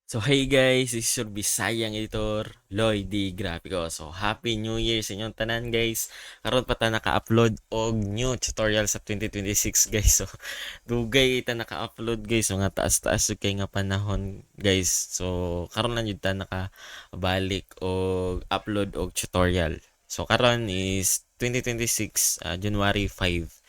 So hey guys, this is your Bisayang editor, Lloyd D. Grafico. So happy New Year sa inyong tanan guys. Karon pa ta naka-upload og new tutorial sa 2026 guys. So dugay ta naka-upload guys, mga taas-taas ug kay nga panahon guys. So karon lang jud ta nakabalik og upload og tutorial. So karon is 2026 January 5.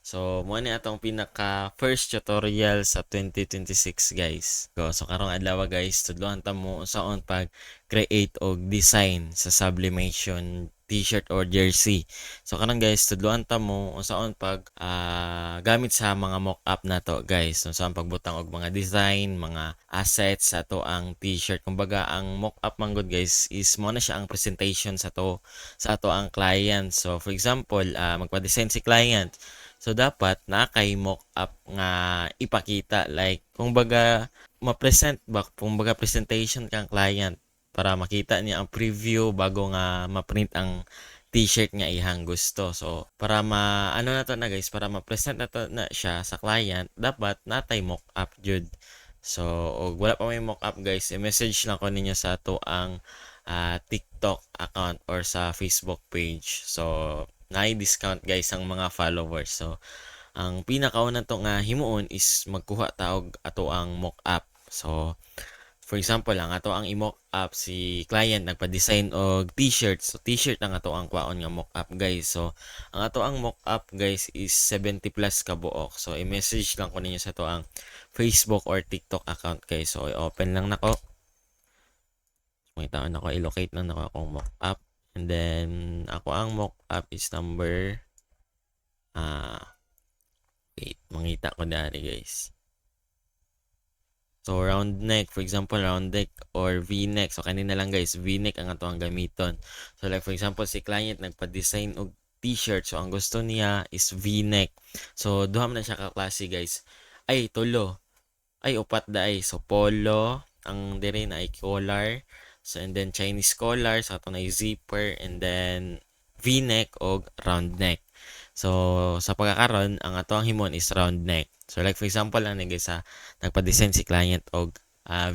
So, mo ni atong pinaka first tutorial sa 2026 guys. Go. So karong adlaw guys, tudloan ta mo usaon pag create og design sa sublimation t-shirt or jersey. So karon guys, tudloan ta mo usaon pag gamit sa mga mock-up na to guys. So saan pagbutang og mga design, mga assets sa to ang t-shirt. Kumbaga ang mock-up man gud guys is mo na siya ang presentation sa ato ang client. So for example, magpa-design si client. So dapat na kay mock up nga ipakita like kung baga ma-present ba kung baga presentation kang client para makita niya ang preview bago nga ma-print ang t-shirt nga ihang gusto. So para ano na to na guys, para ma-present na to na siya sa client, dapat natay mock up jud. So og wala pa may mock up guys, i-message lang ko ninyo sa to ang TikTok account or sa Facebook page. So na-discount guys ang mga followers. So, ang pinakauna to nga himuon is magkuha ta og ato ang mock-up. So, for example lang, ato ang i-mock up si client nagpa-design og t-shirt. So, t-shirt ang ato ang kwaon nga mock-up guys. So, ang ato ang mock-up guys is 70 plus kabuok. So, i-message lang ko ninyo sa ato ang Facebook or TikTok account guys. So, i-open lang nako. Makita na ko, i-locate lang nako akong mock-up. And then, ako ang mock-up is number, wait, mangita ko dari guys. So, round neck, for example, round neck or V-neck. So, kanina lang guys, V-neck ang ato ang gamiton. So, like for example, si client nagpa-design og t-shirt. So, ang gusto niya is V-neck. So, duha man na siya ka-klase guys. Ay, tulo. Ay, upat da ay. So, polo, ang dire na ay collar. So, and then Chinese collar, sa ato na zipper, and then V-neck o round neck. So, sa pagkakaroon, ang ato ang himon is round neck. So, like for example lang guys nagpa-design si client og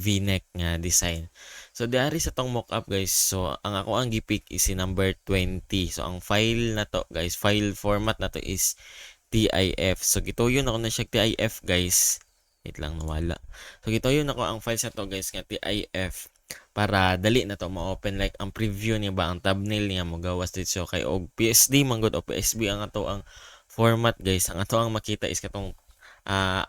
V-neck nga design. So, diari sa tong mock-up guys, so ang ako ang gipick is si number 20. So, ang file na to guys, file format na to is TIF. So, gituyon ako na siya TIF guys. Wait lang, nawala. So, gituyon ako ang file sa to guys nga TIF para dali na to ma-open like ang preview niya ba ang thumbnail niya mo gawas dito kay og PSD man gud o PSB ang ato ang format guys. Ang ato ang makita is katong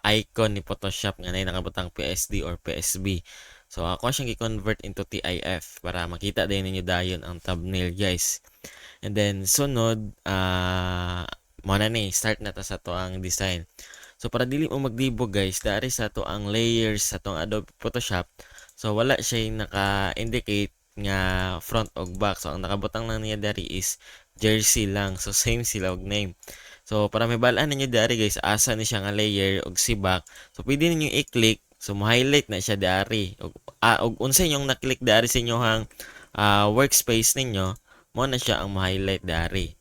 icon ni Photoshop nga nay nakabutang PSD or PSB. So ako siyang i-convert into TIF para makita din ninyo dayon ang thumbnail guys. And then sunod mo na ni start na ta sa to ang design. So para dili mo magdibog guys, dari sa to ang layers sa tong Adobe Photoshop. So wala siya naka-indicate nga front og back. So ang nakabutang lang niya dari is jersey lang. So same sila og name. So para may balaan ninyo dari guys, asa ni siya nga layer og si back. So pwede ninyo i-click. So mo-highlight na siya dari. Og unsa inyong na-click dari sa inyong workspace ninyo, mo na siya ang mo-highlight dari.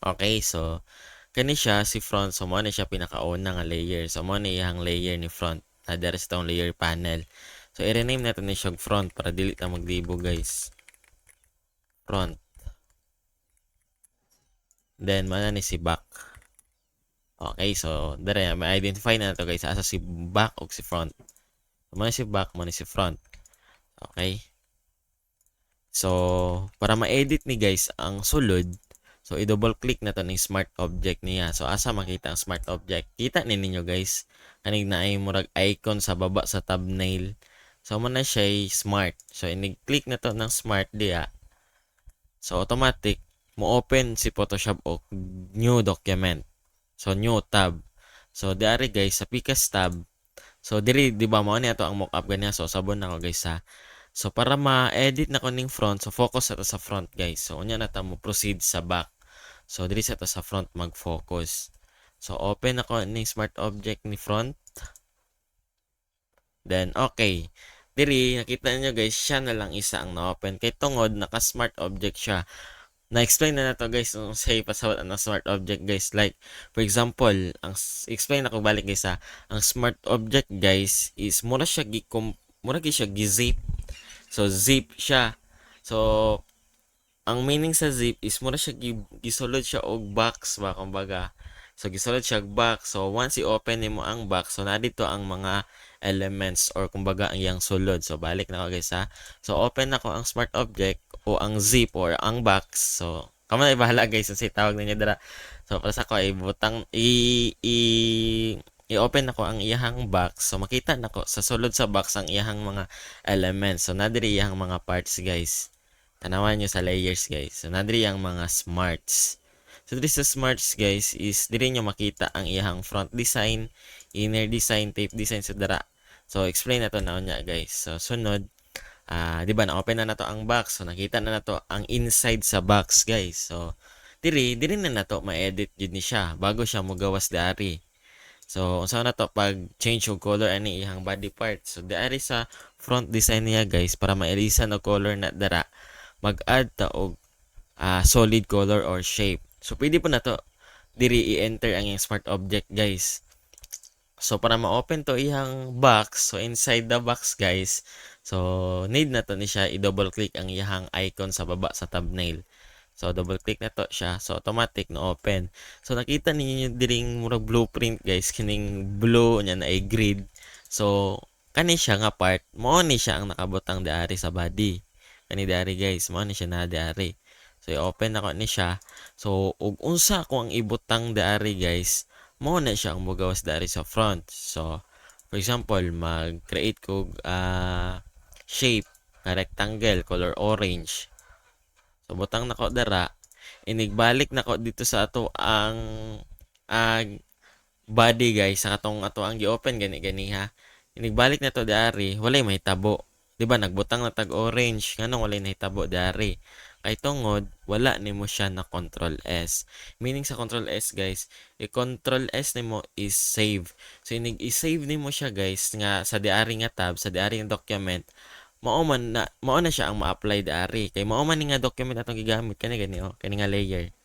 Okay, so kani siya si front. So mo na siya pinakauna nga layer. So mo na iyang layer ni front. Dari sa tong layer panel. So, i-rename natin na siya front para dili ta magdibo guys. Front. Then, mana ni si back. Okay, so, dere, may identify na to guys. Asa si back o si front. So, mana si back, mana si front. Okay. So, para ma-edit ni guys ang sulod, so, i-double click na to ng smart object niya. So, asa makita ang smart object? Kita ni ninyo guys. Kanig na ay murag icon sa baba sa thumbnail. So, mo na siya smart. So, inig-click na to ng smart diya. So, automatic, mo open si Photoshop o new document. So, new tab. So, diari guys, sa Picas tab. So, diri, di ba mo niya to ang mockup ganyan. So, sabon na ko guys ha. So, para ma-edit na ko ning front, so focus na to sa front guys. So, unya na ta mo proceed sa back. So, diri sa to sa front mag-focus. So, open ako ning smart object ni front. Then, okay. Diri, nakita niyo guys, siya na lang isa ang na-open. Kay tungod, naka-smart object siya. Na-explain na to guys, kung say pasawat ang smart object guys. Like, for example, explain ako balik guys ang smart object guys is mura siya mura gyud siya gi-zip. So zip siya. So ang meaning sa zip is mura siya gisulod siya og box ba kumbaga. So gisulod siya og box. So once i-open nimo ang box, so na dito ang mga elements or kumbaga ang iyang sulod. So balik na ko guys ha. So open na ko ang smart object o ang zip or ang box. So kamo na bahala guys sa tawag ninyo dira. So para sa ko ay butang i-open nako ang iyahang box. So makita nako sa sulod sa box ang iyahang mga elements. So na diri iyahang mga parts guys. Tanawan nyo sa layers guys. So nadiri ang mga smarts. So diri sa smarts guys is diri nyo makita ang iyang front design, inner design, tape design sa dara. So explain na to na unya guys. So sunod, di ba na open na nato ang box. So nakita na nato ang inside sa box guys. So diri na nato ma-edit jud ni siya bago siya mogawas dari. So unsa na to pag change og color ani iyang body part. So dari sa front design niya guys para mailisan og color na dara mag-add ta og solid color or shape. So pwede po na to diri i-enter ang yung smart object guys. So para ma-open to iyang box, so inside the box guys, so need na to ni siya i-double click ang iyang icon sa baba sa thumbnail. So double click na to siya, so automatic na open. So nakita ninyo diring murag blueprint guys, kining blue nya na ay grid. So kani siya nga part, mo ni siya ang nakabutang diari sa body. Kani diari guys, mo ni siya na diari. So i-open na ko ni siya. So ug unsa ko ang ibutang diari guys, mo na siya ang mugawas diari sa front. So for example, mag-create ko shape na rectangle color orange. So butang nako dara, inigbalik nako dito sa ato ang body guys sa atong ato ang gi-open gani ha. Inigbalik na to diari, walay mahitabo. Di ba nagbutang na tag orange, nganong walay nahitabo diari. Kay tungod wala nimo siya na control S. Meaning sa control S guys, i-control S nimo is save. So inig i-save nimo siya guys nga sa diari nga tab, sa diari nga document. Mao na siya ang ma-apply diari. Kay mao man ni nga document atong gigamit kani gani oh, kani nga layer.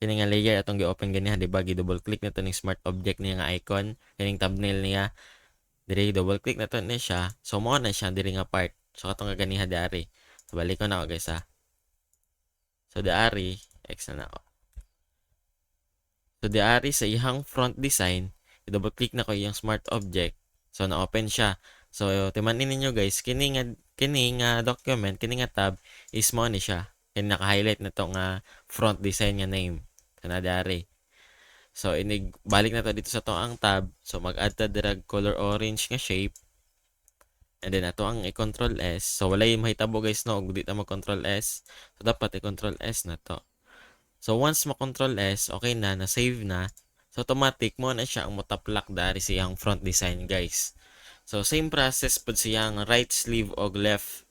Kini nga layer atong gi-open ganiha, di ba? Gi-double click na to ning smart object niya nga icon, kining thumbnail niya. Diri double click na to ni siya. So mo na siya diri nga part. So katong nga ganiha diari. So balik ko na ako guys ha. So diari, X na ako. So diari sa ihang front design, i-double click na ko iyang smart object. So na-open siya. So timanin ninyo guys, kini nga document, kini nga tab is mo ni siya. Kini naka-highlight na to nga front design nga name. So na diari. So balik na to dito sa to ang tab. So mag-add ta dirag color orange nga shape. And then ato ang i-control S. So walay mahitabo guys no ug di ta mag-control S. So dapat i-control S na to. So once ma-control S, okay na, na-save na. So automatic mo na siya ang motaplak dari sa iyang front design guys. So same process pud siyang right sleeve o left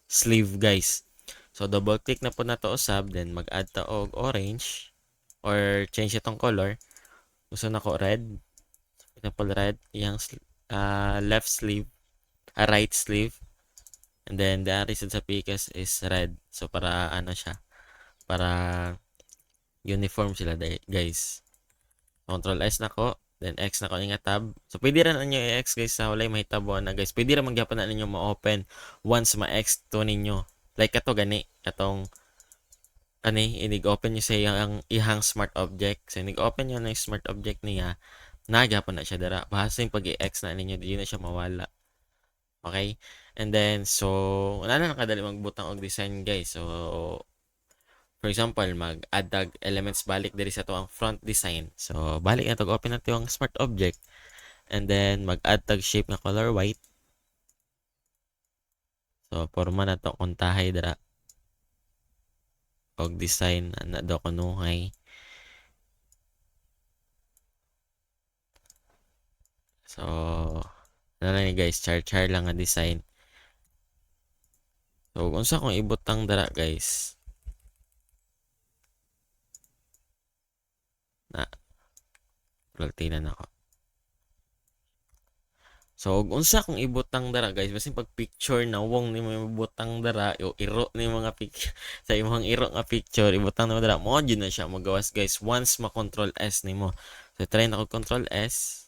sleeve guys. So double click na po na to usab, then mag-add ta og orange or change itong color. Gusto na ko red. Example red, iyang left sleeve, right sleeve. And then the reason sa pikas is red. So para ano siya, para uniform sila guys. Control S na ko, then X na ko nga tab. So pwede rin ninyo i-X guys sa walay mahitabo na guys. Pwede rin magyapon na ninyo ma-open once ma-X to ninyo. Like kato gani, katong inig-open nyo sa ihang smart object. So inig-open nyo na yung smart object niya, nagyapon na siya dara. Basta yung pag-i-X na ninyo, di na siya mawala. Okay? And then, so, wala na nakadali magbutang og design guys. So, for example, mag-add tag elements balik diri sa to ang front design. So, balik na to, open na to ang smart object. And then, mag-add tag shape na color white. So, forma na to kontahay dara. Og design na do kunuhay. So, ano lang ni guys, char lang nga design. So, unsa kung ibutang dara guys. Na, platinan ako. So, unsa kung ibutang dara guys, basta pag picture na wong nimo ibutang dara, o iro ni mga picture sa imong iro nga picture, ibutang nimo dara, mo na siya magawas guys once ma-control S nimo. So, try na ko control S.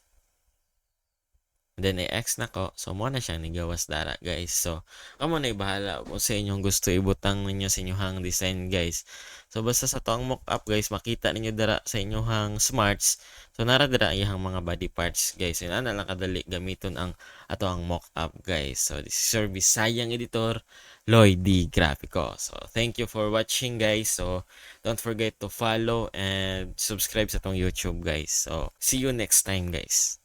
then i-X na ko. So mo na siyang nigawas dara guys. So amo na bahala mo sa inyong gusto ibutang ninyo sa inyong design guys. So basta sa toang mock-up guys, makita ninyo dara sa inyong smarts. So nara dira iyang mga body parts guys. Yun na lang kadali gamiton ang ato ang mock-up guys. So this is your Bisayang editor, Lloyd D. Grafico. So thank you for watching guys. So don't forget to follow and subscribe sa tong YouTube guys. So see you next time guys.